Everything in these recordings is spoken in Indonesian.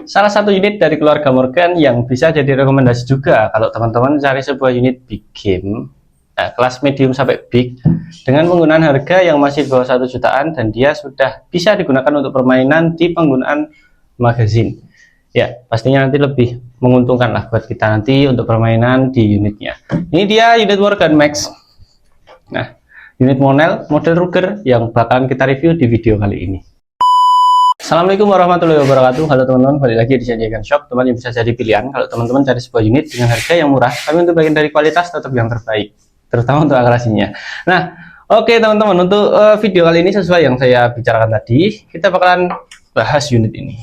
Salah satu unit dari keluarga Morgan yang bisa jadi rekomendasi juga kalau teman-teman cari sebuah unit big game, kelas medium sampai big, dengan penggunaan harga yang masih di bawah 1 jutaan dan dia sudah bisa digunakan untuk permainan di penggunaan magazine. Ya, pastinya nanti lebih menguntungkan lah buat kita nanti untuk permainan di unitnya. Ini dia unit Morgan Max. Nah, unit model Ruger yang bakalan kita review di video kali ini. Assalamualaikum warahmatullahi wabarakatuh. Halo teman-teman, balik lagi di Jadikan Shop, teman yang bisa jadi pilihan kalau teman-teman cari sebuah unit dengan harga yang murah, tapi untuk bagian dari kualitas tetap yang terbaik, terutama untuk akurasinya. Nah, oke teman-teman, untuk video kali ini sesuai yang saya bicarakan tadi, kita bakalan bahas unit ini.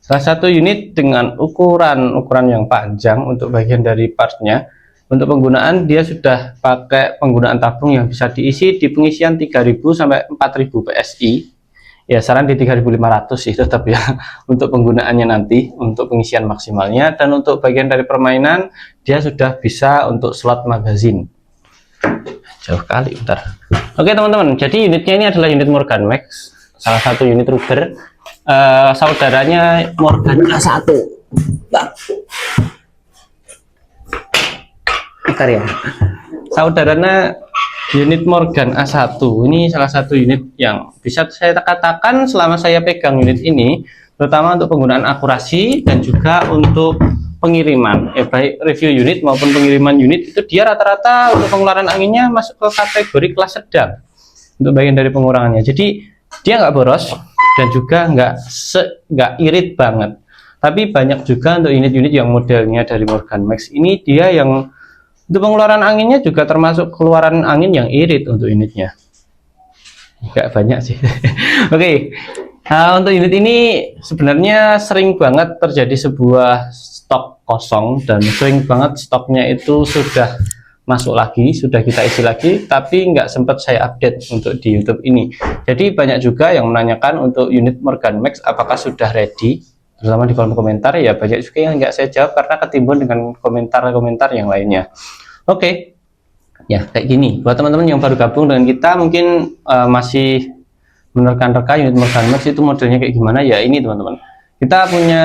Salah satu unit dengan ukuran yang panjang untuk bagian dari partnya. Untuk penggunaan dia sudah pakai penggunaan tabung yang bisa diisi di pengisian 3000 sampai 4000 PSI. Ya, saran di 3500 sih tetap ya untuk penggunaannya nanti untuk pengisian maksimalnya, dan untuk bagian dari permainan dia sudah bisa untuk slot magazine. Jauh kali, bentar. Oke teman-teman, jadi unitnya ini adalah unit Morgan Max, salah satu unit Ruger. Saudaranya Morgan A1. Bentar ya. Saudaranya unit Morgan A1 ini salah satu unit yang bisa saya katakan selama saya pegang unit ini, terutama untuk penggunaan akurasi dan juga untuk pengiriman, baik review unit maupun pengiriman unit, itu dia rata-rata untuk pengeluaran anginnya masuk ke kategori kelas sedang untuk bagian dari pengurangannya. Jadi dia nggak boros dan juga nggak irit banget. Tapi banyak juga untuk unit-unit yang modelnya dari Morgan Max ini, dia yang untuk pengeluaran anginnya juga termasuk keluaran angin yang irit untuk unitnya. Nggak banyak sih. Oke. Nah, untuk unit ini sebenarnya sering banget terjadi sebuah stok kosong, dan sering banget stoknya itu sudah masuk lagi, sudah kita isi lagi, tapi nggak sempat saya update untuk di YouTube ini. Jadi banyak juga yang menanyakan untuk unit Morgan Max apakah sudah ready, terutama di kolom komentar. Ya banyak juga yang nggak saya jawab karena ketimbun dengan komentar-komentar yang lainnya. Oke. Ya kayak gini, buat teman-teman yang baru gabung dengan kita mungkin masih menerka-nerka unit Morgan Max itu modelnya kayak gimana ya. Ini teman-teman, kita punya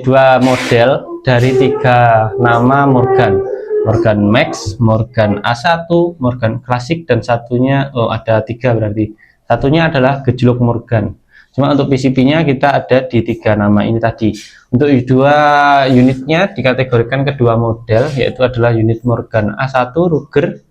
dua model dari 3 nama Morgan Max, Morgan A1, Morgan Klasik, dan satunya ada 3 berarti. Satunya adalah gejlok Morgan. Cuma untuk PCB-nya kita ada di 3 nama ini tadi. Untuk dua unitnya dikategorikan kedua model, yaitu adalah unit Morgan A1 Ruger,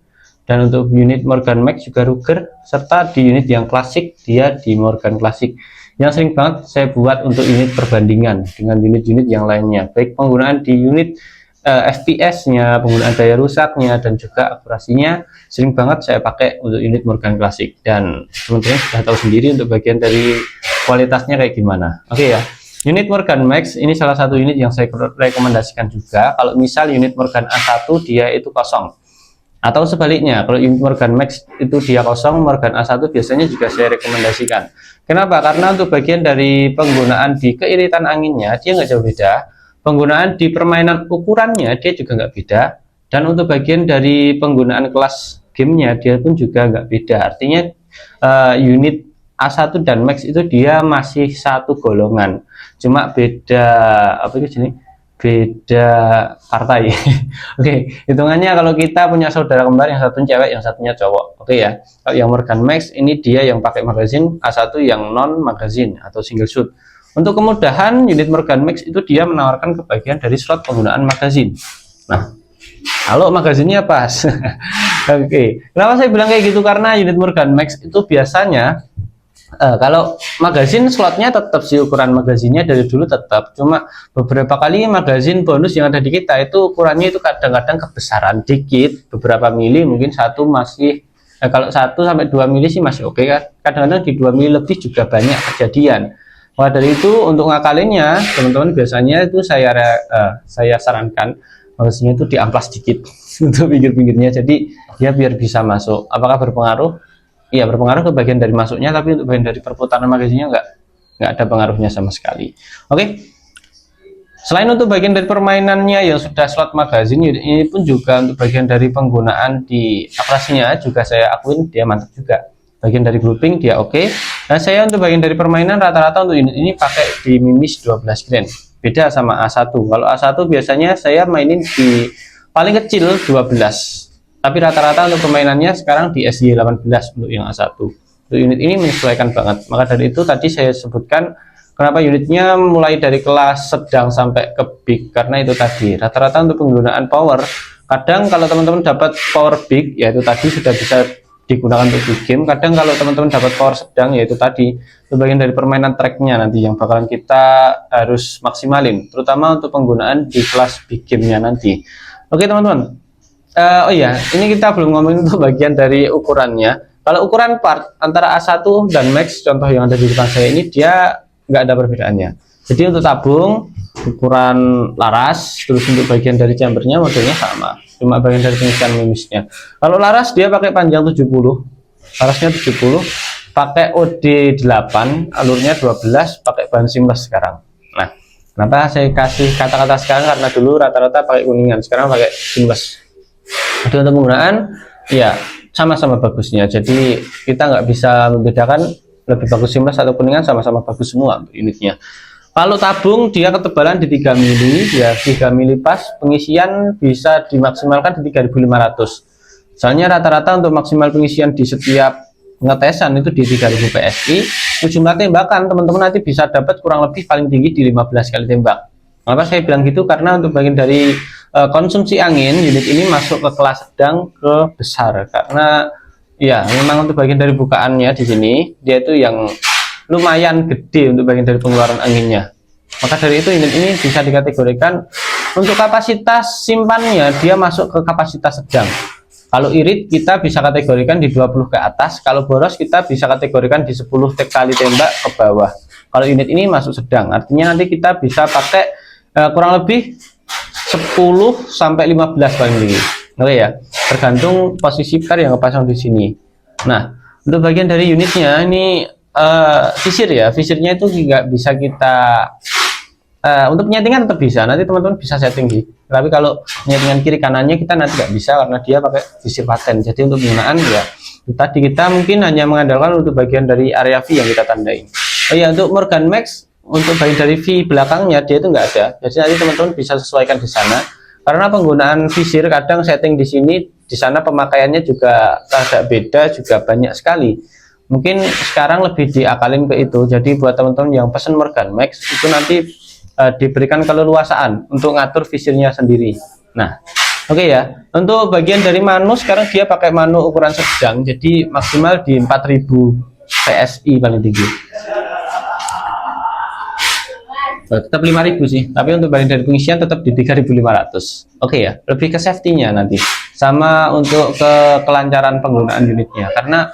dan untuk unit Morgan Max juga Ruger, serta di unit yang klasik dia di Morgan Klasik. Yang sering banget saya buat untuk unit perbandingan dengan unit-unit yang lainnya, baik penggunaan di unit FPS-nya, penggunaan daya rusaknya, dan juga akurasinya sering banget saya pakai untuk unit Morgan Klasik. Dan teman-teman sudah tahu sendiri untuk bagian dari kualitasnya kayak gimana. Oke ya, unit Morgan Max ini salah satu unit yang saya rekomendasikan juga kalau misal unit Morgan A1 dia itu kosong, atau sebaliknya kalau unit Morgan Max itu dia kosong, Morgan A1 biasanya juga saya rekomendasikan. Kenapa? Karena untuk bagian dari penggunaan di keiritan anginnya dia nggak jauh beda, penggunaan di permainan ukurannya dia juga nggak beda, dan untuk bagian dari penggunaan kelas gamenya dia pun juga nggak beda. Artinya unit A1 dan Max itu dia masih satu golongan, cuma beda apa itu sini, beda partai. Oke, hitungannya kalau kita punya saudara kembar, yang satunya cewek yang satunya cowok. Oke ya, kalau yang Morgan Max ini dia yang pakai magazine, A1 yang non magazine atau single shoot. Untuk kemudahan, unit Morgan Max itu dia menawarkan kebagian dari slot penggunaan magazine. Nah, kalau magazinnya pas. Oke, kenapa saya bilang kayak gitu? Karena unit Morgan Max itu biasanya kalau magazine slotnya tetap sih, ukuran magazinnya dari dulu tetap, cuma beberapa kali magazine bonus yang ada di kita itu ukurannya itu kadang-kadang kebesaran dikit, beberapa mili, mungkin satu masih kalau 1 sampai 2 mili sih masih oke kan, kadang-kadang di 2 mili lebih juga banyak kejadian. Maka dari itu untuk ngakalinnya teman-teman biasanya itu saya sarankan magazinnya itu diamplas dikit untuk pinggir-pinggirnya, jadi ya biar bisa masuk. Apakah berpengaruh? Iya berpengaruh ke bagian dari masuknya, tapi untuk bagian dari perputaran magazinnya nggak ada pengaruhnya sama sekali. Oke. Selain untuk bagian dari permainannya yang sudah slot magazine, ini pun juga untuk bagian dari penggunaan di akurasinya juga saya akuin dia mantap juga. bagian dari grouping dia oke. Nah, saya untuk bagian dari permainan rata-rata untuk unit ini pakai di Mimis 12 grand. Beda sama A1. Kalau A1 biasanya saya mainin di paling kecil 12. Tapi rata-rata untuk permainannya sekarang di SY 18 untuk yang A1. Untuk unit ini menyesuaikan banget. Maka dari itu tadi saya sebutkan kenapa unitnya mulai dari kelas sedang sampai ke big, karena itu tadi rata-rata untuk penggunaan power. Kadang kalau teman-teman dapat power big, yaitu tadi sudah bisa digunakan untuk big game. Kadang kalau teman-teman dapat power sedang, yaitu tadi itu bagian dari permainan tracknya nanti yang bakalan kita harus maksimalin, terutama untuk penggunaan di kelas big game-nya nanti. Oke teman-teman, oh iya, ini kita belum ngomongin untuk bagian dari ukurannya. Kalau ukuran part antara A1 dan Max, contoh yang ada di depan saya ini, dia nggak ada perbedaannya. Jadi untuk tabung ukuran laras, terus untuk bagian dari chambernya modelnya sama, cuma bagian dari pengisian mimisnya. Kalau laras dia pakai panjang 70, larasnya 70, pakai OD 8, alurnya 12, pakai bahan seamless sekarang. Nah, kenapa saya kasih kata-kata sekarang, karena dulu rata-rata pakai kuningan, sekarang pakai seamless. Jadi untuk penggunaan ya sama-sama bagusnya, jadi kita nggak bisa membedakan lebih bagus seamless atau kuningan, sama-sama bagus semua untuk unitnya. Kalau tabung dia ketebalan di 3 mili, ya 3 mili pas, pengisian bisa dimaksimalkan di 3500. Soalnya rata-rata untuk maksimal pengisian di setiap pengetesan itu di 3000 PSI. Jumlah tembakan teman-teman nanti bisa dapat kurang lebih paling tinggi di 15 kali tembak. Kenapa saya bilang gitu? Karena untuk bagian dari konsumsi angin, unit ini masuk ke kelas sedang ke besar, karena ya memang untuk bagian dari bukaannya di sini dia itu yang lumayan gede untuk bagian dari pengeluaran anginnya. Maka dari itu unit ini bisa dikategorikan untuk kapasitas simpannya dia masuk ke kapasitas sedang. Kalau irit kita bisa kategorikan di 20 ke atas, kalau boros kita bisa kategorikan di 10 kali tembak ke bawah. Kalau unit ini masuk sedang, artinya nanti kita bisa pakai kurang lebih 10 sampai 15 paling tinggi. Oke ya, tergantung posisi par yang kepasang di sini. Nah, untuk bagian dari unitnya ini visir ya, visirnya itu juga bisa kita untuk penyetingan tetap bisa, nanti teman-teman bisa setting di. Tapi kalau penyetingan kiri kanannya kita nanti nggak bisa karena dia pakai visir paten. Jadi untuk penggunaan ya tadi kita mungkin hanya mengandalkan untuk bagian dari area V yang kita tandai. Oh ya, untuk Morgan Max untuk bagian dari V belakangnya dia itu nggak ada. Jadi nanti teman-teman bisa sesuaikan di sana. Karena penggunaan visir kadang setting di sini, di sana pemakaiannya juga agak beda, juga banyak sekali. Mungkin sekarang lebih diakalin ke itu. Jadi buat teman-teman yang pesan Morgan Max itu nanti diberikan keleluasaan untuk ngatur visirnya sendiri. Nah, oke ya. Untuk bagian dari manu sekarang dia pakai manu ukuran sedang, jadi maksimal di 4000 PSI paling tinggi. Tetap 5000 sih, tapi untuk bagian dari pengisian tetap di 3500. Oke ya, lebih ke safety-nya nanti, sama untuk ke kelancaran penggunaan unitnya, karena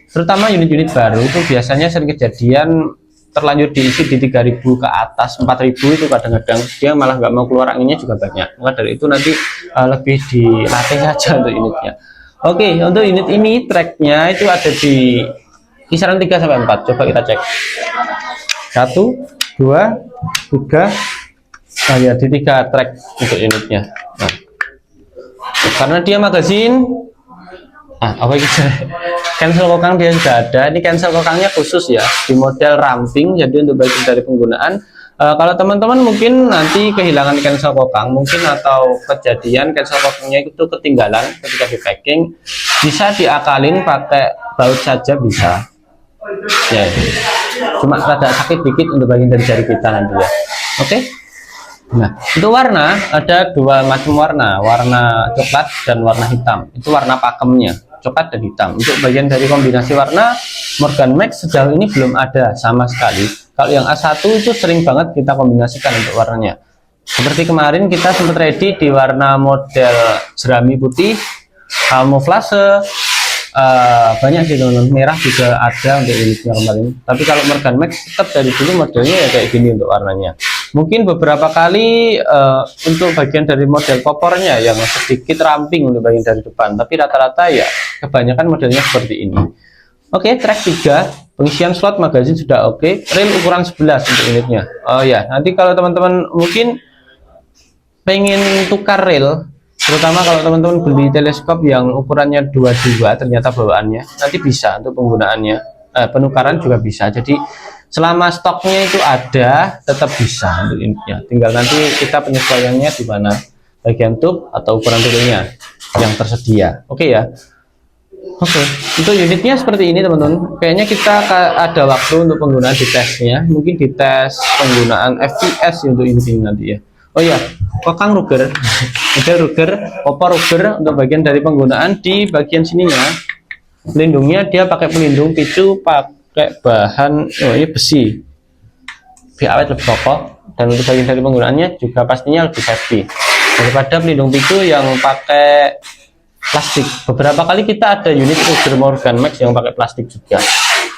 terutama unit-unit baru itu biasanya sering kejadian terlanjur diisi di 3000 ke atas, 4000 itu kadang-kadang dia malah nggak mau keluar anginnya juga banyak. Maka dari itu nanti lebih dilatih saja untuk unitnya. Oke, untuk unit ini tracknya itu ada di kisaran 3 sampai 4. Coba kita cek. 1 2 3, nah ya di 3 track untuk unitnya. Nah, karena dia magazin, apa gitu, cancel kokang dia sudah ada. Ini cancel kokangnya khusus ya di model ramping, jadi untuk bagian dari penggunaan. Kalau teman-teman mungkin nanti kehilangan cancel kokang mungkin, atau kejadian cancel kokangnya itu ketinggalan ketika di packing, bisa diakalin pakai baut saja bisa ya. Cuma rada sakit dikit untuk bagian dari jari kita nanti ya. Oke. Nah, untuk warna ada 2 macam warna, warna coklat dan warna hitam. Itu warna pakemnya, coklat dan hitam. Untuk bagian dari kombinasi warna Morgan Max sejauh ini belum ada sama sekali. Kalau yang A1 itu sering banget kita kombinasikan untuk warnanya. Seperti kemarin kita sempat ready di warna model jerami putih, kamuflase, banyak sih teman-teman, merah juga ada untuk unitnya kemarin. Tapi kalau Morgan Max tetap dari dulu modelnya ya kayak gini untuk warnanya. Mungkin beberapa kali untuk bagian dari model popornya yang sedikit ramping untuk bagian dari depan, tapi rata-rata ya kebanyakan modelnya seperti ini. Oke, track 3, pengisian slot magazin sudah oke. Reel ukuran 11 untuk unitnya. Oh ya, nanti kalau teman-teman mungkin pengen tukar reel, Terutama kalau teman-teman beli teleskop yang ukurannya 22 ternyata bawaannya, nanti bisa untuk penggunaannya, penukaran juga bisa. Jadi selama stoknya itu ada, tetap bisa untuk unitnya. Tinggal nanti kita penyesuaiannya di mana, bagian tube atau ukuran tubenya yang tersedia. Oke ya. Oke, untuk unitnya seperti ini teman-teman. Kayaknya kita ada waktu untuk penggunaan di tesnya. Mungkin di tes penggunaan FPS untuk unit ini nanti ya. Oh ya, kokang Ruger, ada Ruger, popor Ruger untuk bagian dari penggunaan di bagian sininya. Pelindungnya dia pakai pelindung picu, pakai bahan ini besi, lebih awet, lebih kokoh, dan untuk bagian dari penggunaannya juga pastinya lebih safety daripada pelindung picu yang pakai plastik. Beberapa kali kita ada unit Ruger Morgan Max yang pakai plastik juga.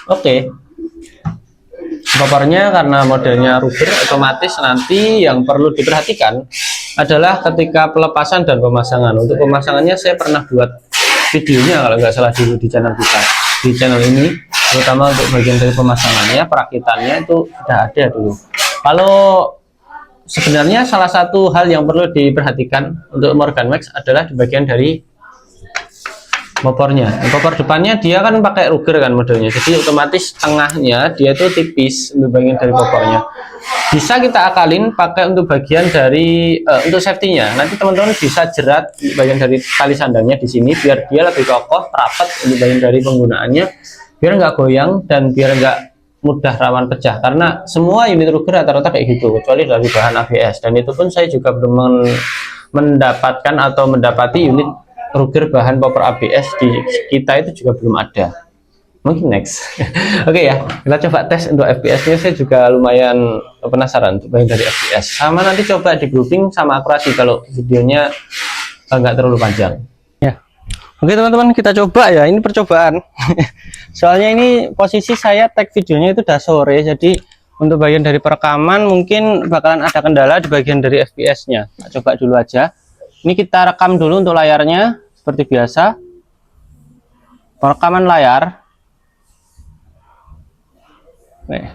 Oke. Popornya karena modelnya Ruger, otomatis nanti yang perlu diperhatikan adalah ketika pelepasan dan pemasangan. Untuk pemasangannya saya pernah buat videonya kalau nggak salah dulu di channel kita, di channel ini, terutama untuk bagian dari pemasangannya, perakitannya itu sudah ada dulu. Kalau sebenarnya salah satu hal yang perlu diperhatikan untuk Morgan Max adalah di bagian dari popornya. Popor depannya dia kan pakai Ruger kan modelnya, jadi otomatis tengahnya dia itu tipis untuk bagian dari popornya. Bisa kita akalin pakai untuk bagian dari untuk safety-nya. Nanti teman-teman bisa jerat bagian dari tali sandalnya di sini biar dia lebih kokoh, rapat untuk bagian dari penggunaannya, biar nggak goyang dan biar nggak mudah rawan pecah. Karena semua unit Ruger rata-rata kayak gitu, kecuali dari bahan ABS. Dan itu pun saya juga belum mendapatkan atau mendapati unit Ruger bahan popor ABS di kita itu juga belum ada. Mungkin next. Oke ya, kita coba tes untuk FPS-nya. Saya juga lumayan penasaran untuk bagian dari FPS. Sama nanti coba di grouping sama akurasi kalau videonya nggak terlalu panjang. Ya. Oke teman-teman, kita coba ya. Ini percobaan. Soalnya ini posisi saya tag videonya itu udah sore, jadi untuk bagian dari perekaman mungkin bakalan ada kendala di bagian dari FPS-nya. Nah, coba dulu aja. Ini kita rekam dulu untuk layarnya seperti biasa. Perekaman layar. Nih.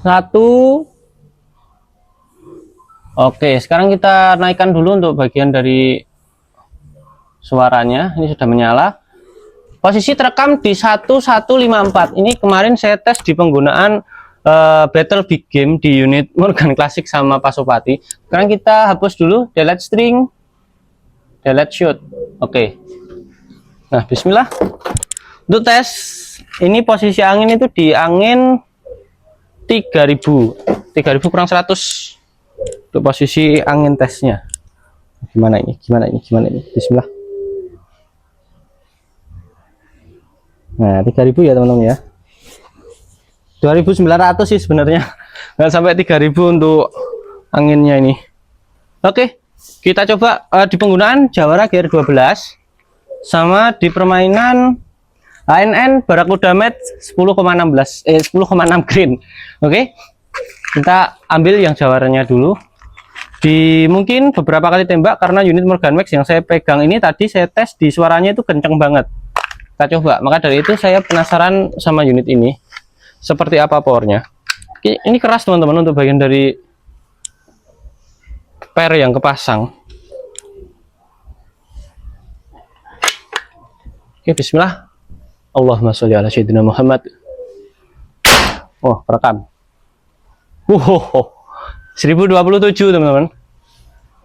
1. Oke, sekarang kita naikkan dulu untuk bagian dari suaranya. Ini sudah menyala. Posisi terekam di 1154. Ini kemarin saya tes di penggunaan Battle Big Game di unit Morgan Classic sama Pasopati. Sekarang kita hapus dulu, delete string, delete shoot. Oke. Nah, bismillah. Untuk tes, ini posisi angin itu di angin 3000. 3000 kurang 100. Untuk posisi angin tesnya. Gimana ini? Gimana ini? Gimana ini? Bismillah. Nah, 3000 ya teman-teman ya. 2900 sih sebenarnya, nggak sampai 3000 untuk anginnya ini. Oke, kita coba di penggunaan Jawara GR12 sama di permainan ANN Barakuda Mat 10,6 green. Oke, kita ambil yang Jawaranya dulu. Di mungkin beberapa kali tembak karena unit Morgan Max yang saya pegang ini tadi saya tes di suaranya itu kenceng banget. Kita coba, maka dari itu saya penasaran sama unit ini. Seperti apa powernya. Ini keras teman-teman untuk bagian dari per yang kepasang. Oke, bismillah. Allahumma sholli ala sayyidina Muhammad. Oh, rekam. 1027 teman-teman.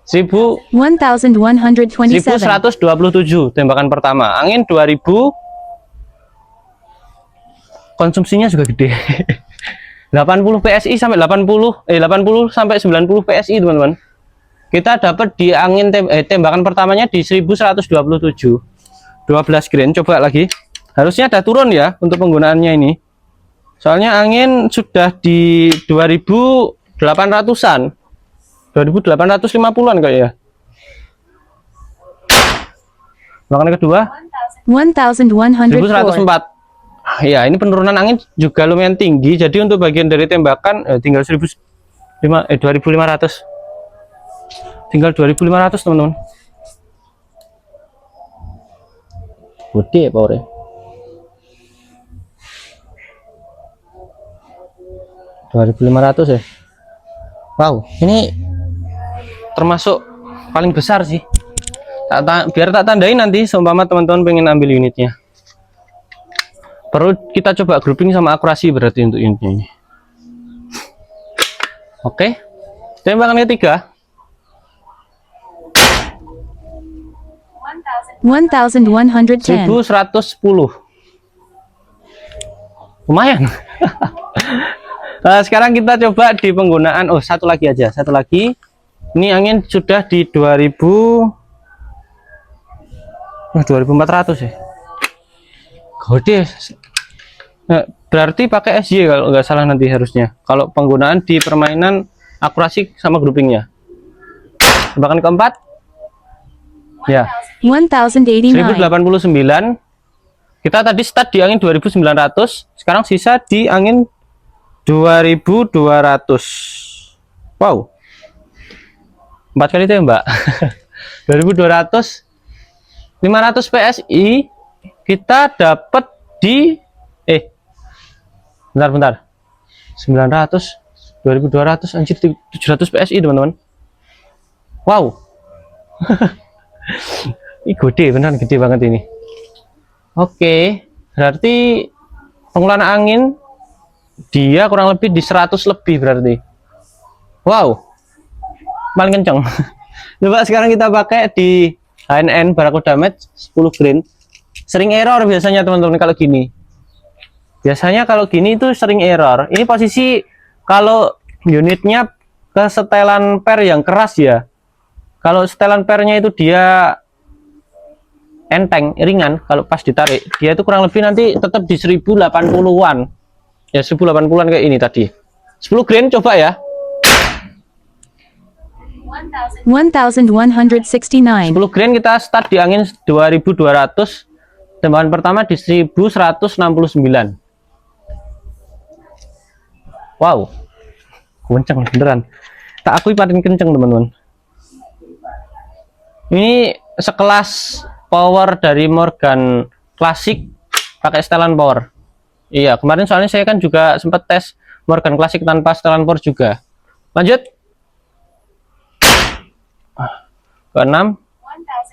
1127 tembakan pertama. Angin 2000. Konsumsinya juga gede. 80 PSI sampai 80 sampai 90 PSI teman-teman. Kita dapat di angin tembakan pertamanya di 1127. 12 grain. Coba lagi. Harusnya ada turun ya untuk penggunaannya ini. Soalnya angin sudah di 2800-an. 2850-an kayak ya. Tembakan kedua 1104. Ya, ini penurunan angin juga lumayan tinggi. Jadi untuk bagian dari tembakan tinggal 2500. Tinggal 2500 teman-teman. Gede powernya. 2500 ya. Wow, ini termasuk paling besar sih. Biar tak tandain nanti seumpama teman-teman pengen ambil unitnya. Perlu kita coba grouping sama akurasi berarti untuk unitnya ini. Oke, tembakan ketiga. 1110. 1110. Lumayan. Nah, sekarang kita coba di penggunaan, satu lagi aja, satu lagi. Ini angin sudah di 2400 ya. Gede. Nah, berarti pakai SY kalau nggak salah nanti harusnya. Kalau penggunaan di permainan akurasi sama groupingnya. Tembakan keempat. Ya. 1089. 1089. Kita tadi start di angin 2900, sekarang sisa di angin 2200. Wow. 4 kali tembak. 2200. 500 PSI kita dapat di bentar. 900, 2200, anjir 700 PSI, teman-teman. Wow. Ini gede, beneran gede banget ini. Oke, berarti pengeluaran angin dia kurang lebih di 100 lebih berarti. Wow, paling kenceng. Coba sekarang kita pakai di HNN Barakuda Match 10 grain. Sering error biasanya teman-teman kalau gini. Biasanya kalau gini itu sering error. Ini posisi kalau unitnya kesetelan per yang keras ya. Kalau setelan pernya itu dia enteng, ringan, kalau pas ditarik dia itu kurang lebih nanti tetap di 1080-an ya, 1080-an kayak ini tadi. 10 grain coba ya. 1169. 10 grain kita start di angin 2200, tembakan pertama di 1169. Wow, kenceng beneran, tak akui paling kenceng teman-teman. Ini sekelas power dari Morgan klasik pakai setelan power. Iya, kemarin soalnya saya kan juga sempat tes Morgan klasik tanpa setelan power juga. Lanjut. Ke 6.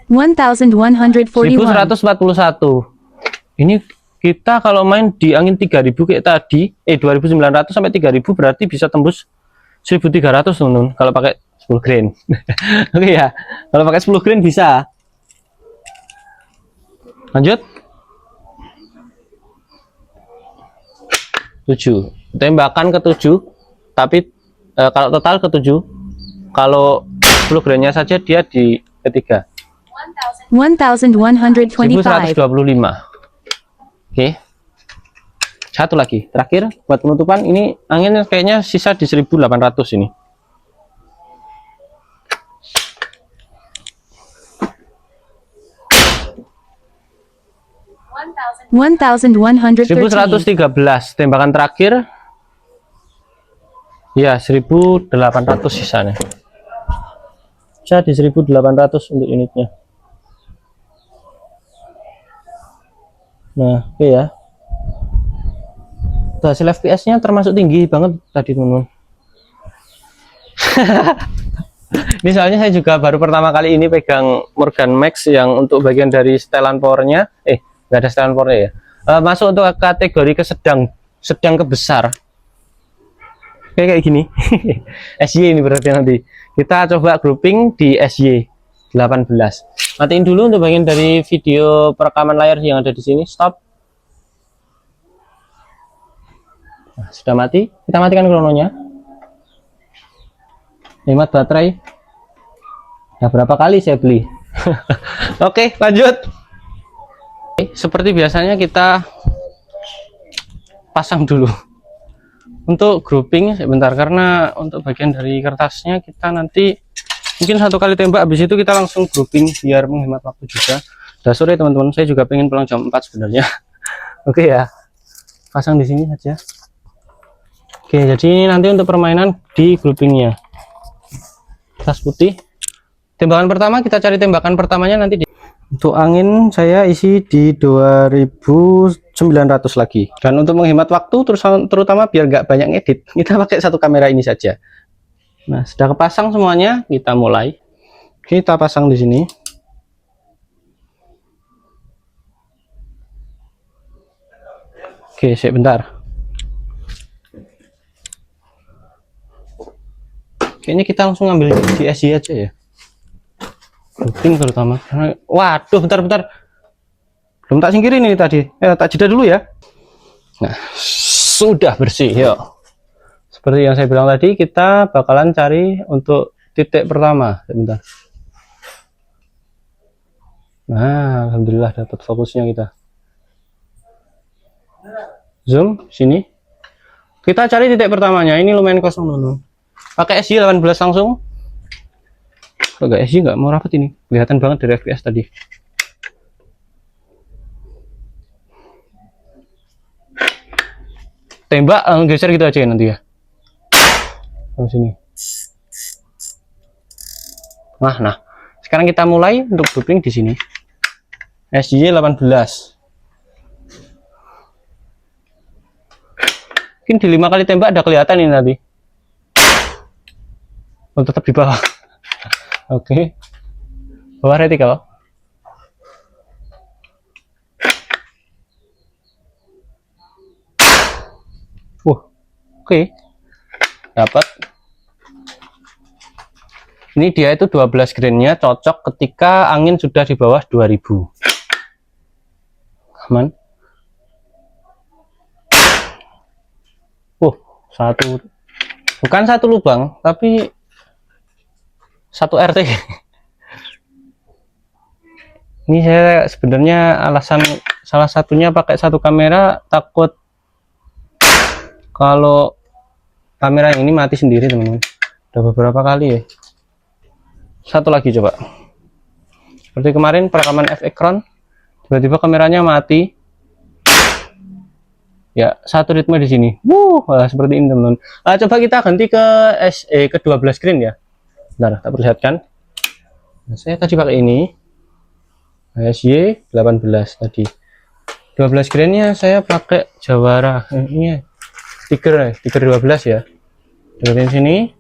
1141. 1141. Ini kita kalau main di angin 3000 kayak tadi, 2900 sampai 3000 berarti bisa tembus 1300 teman-teman kalau pakai 10 grain. Oke ya. Kalau pakai 10 grain bisa. Lanjut. 7. Tembakan ke 7. Tapi kalau total ke 7. Kalau 10 grainnya saja dia di ketiga. 1125. 1125. Oke. Satu lagi. Terakhir buat penutupan, ini angin kayaknya sisa di 1800 ini. 1113. 1113 tembakan terakhir ya, 1800 sisanya. Bisa di 1800 untuk unitnya. Nah, oke ya. Hasil FPS nya termasuk tinggi banget tadi teman-teman. Ini soalnya saya juga baru pertama kali ini pegang Morgan Max yang untuk bagian dari setelan powernya, nggak ada setelan powernya ya. Masuk untuk kategori ke sedang ke besar. Kayak gini. SY ini berarti nanti. Kita coba grouping di SY 18. Matiin dulu untuk bagian dari video perekaman layar yang ada di sini. Stop. Nah, sudah mati. Kita matikan krononya. Hemat baterai. Nah, berapa kali saya beli? Oke, lanjut. Seperti biasanya kita pasang dulu untuk grouping sebentar, karena untuk bagian dari kertasnya kita nanti mungkin satu kali tembak, habis itu kita langsung grouping biar menghemat waktu juga. Udah sore teman-teman, saya juga pengen pulang jam 4 sebenarnya. Oke ya, pasang di sini saja. Oke, jadi ini nanti untuk permainan di groupingnya. Tas putih. Tembakan pertama, kita cari tembakan pertamanya nanti di... Untuk angin saya isi di 2900 lagi. Dan untuk menghemat waktu terutama biar nggak banyak ngedit, kita pakai satu kamera ini saja. Nah, sudah kepasang semuanya, kita mulai. Kita pasang di sini. Oke, sebentar. Kayaknya kita langsung ambil di SJ aja ya. Grouping terutama. Waduh, bentar. Belum tak singkirin ini tadi. Tak jeda dulu ya. Nah, sudah bersih, yuk. Seperti yang saya bilang tadi, kita bakalan cari untuk titik pertama. Sebentar. Nah, alhamdulillah dapat fokusnya kita. Zoom sini. Kita cari titik pertamanya. Ini lumayan kosong dulu. Pakai SJ 18 langsung. Kalau nggak SJ nggak mau rapat ini. Kelihatan banget dari FPS tadi. Tembak, geser gitu aja ya nanti ya. Di sini. Nah. Sekarang kita mulai untuk grouping di sini. SJ 18. Mungkin di 5 kali tembak ada kelihatan ini nanti. Oh, tetap di bawah. Oke. Bawah retikel. Oke. Dapat. Ini dia itu 12 grainnya cocok ketika angin sudah di bawah 2000. Aman. Satu. Bukan satu lubang, tapi satu RT. Ini saya sebenarnya alasan salah satunya pakai satu kamera, takut kalau kamera yang ini mati sendiri, teman-teman. Udah beberapa kali ya. Satu lagi coba. Seperti kemarin perekaman FX-Ron, tiba-tiba kameranya mati. Ya, satu ritme di sini. Seperti ini, teman-teman. Coba kita ganti ke ke 12 grain ya. Bentar, tak perlihatkan. Nah, saya tadi pakai ini. SY 18 tadi. 12 grainnya saya pakai Jawara. Ini stiker 12 ya. Dari sini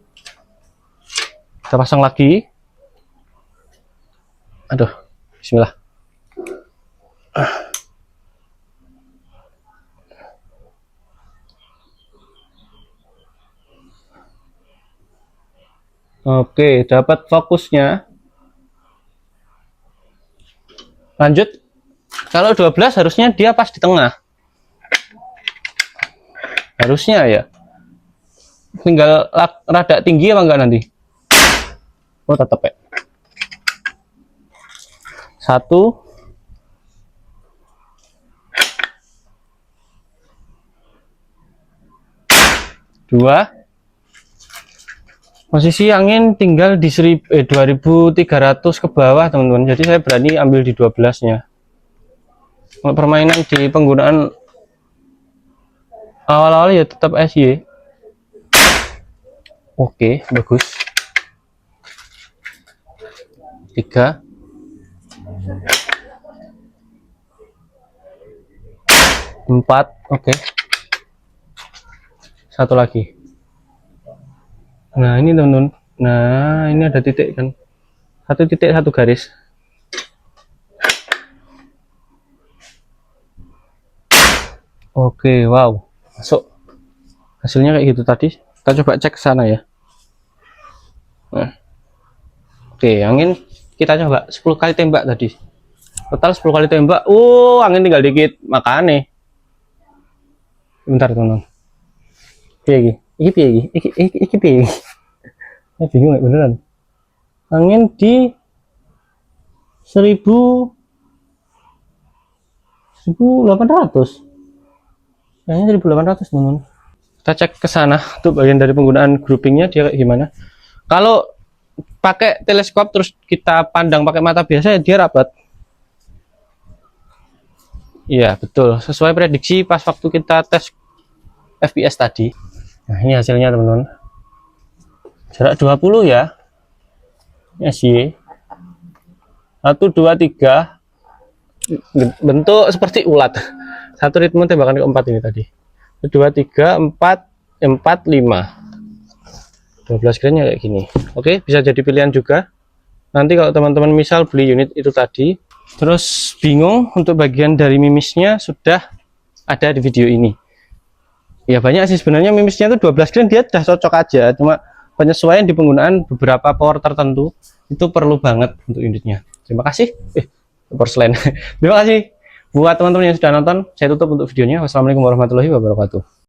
kita pasang lagi. Aduh, bismillah. Oke, dapat fokusnya. Lanjut. Kalau 12 harusnya dia pas di tengah. Harusnya ya. Tinggal rada tinggi apa enggak nanti? Oh, tetap ya. 1 2. Posisi angin tinggal di 2300 ke bawah, teman-teman. Jadi saya berani ambil di 12 nya. Kalau permainan di penggunaan awal-awal ya tetap SY. Oke, bagus. 3 4. Oke. Satu lagi. Nah, ini teman-teman. Nah, ini ada titik kan. Satu titik, satu garis. Oke, wow. Masuk. Hasilnya kayak gitu tadi. Kita coba cek ke sana ya. Nah. Oke, angin kita coba 10 kali tembak tadi. Total 10 kali tembak. Angin tinggal dikit. Makanya. Bentar, teman-teman. Iki piye. Ya bingung ya, beneran. Angin di 1800. Kayaknya 1800, teman-teman. Kita cek ke sana untuk bagian dari penggunaan groupingnya dia kayak gimana. Kalau pakai teleskop terus kita pandang pakai mata biasa ya dia rapat. Iya, betul. Sesuai prediksi pas waktu kita tes FPS tadi. Nah, ini hasilnya, teman-teman. Jarak 20 ya. SY 1 2 3. Bentuk seperti ulat. Satu ritme tembakan keempat ini tadi. 2 3 4 4 5. 12 grainnya kayak gini. Oke, bisa jadi pilihan juga. Nanti kalau teman-teman misal beli unit itu tadi, terus bingung untuk bagian dari mimisnya, sudah ada di video ini. Ya banyak sih sebenarnya mimisnya itu 12 grain dia sudah cocok aja, cuma penyesuaian di penggunaan beberapa power tertentu itu perlu banget untuk unitnya. Terima kasih. Porselen. Terima kasih buat teman-teman yang sudah nonton. Saya tutup untuk videonya. Wassalamualaikum warahmatullahi wabarakatuh.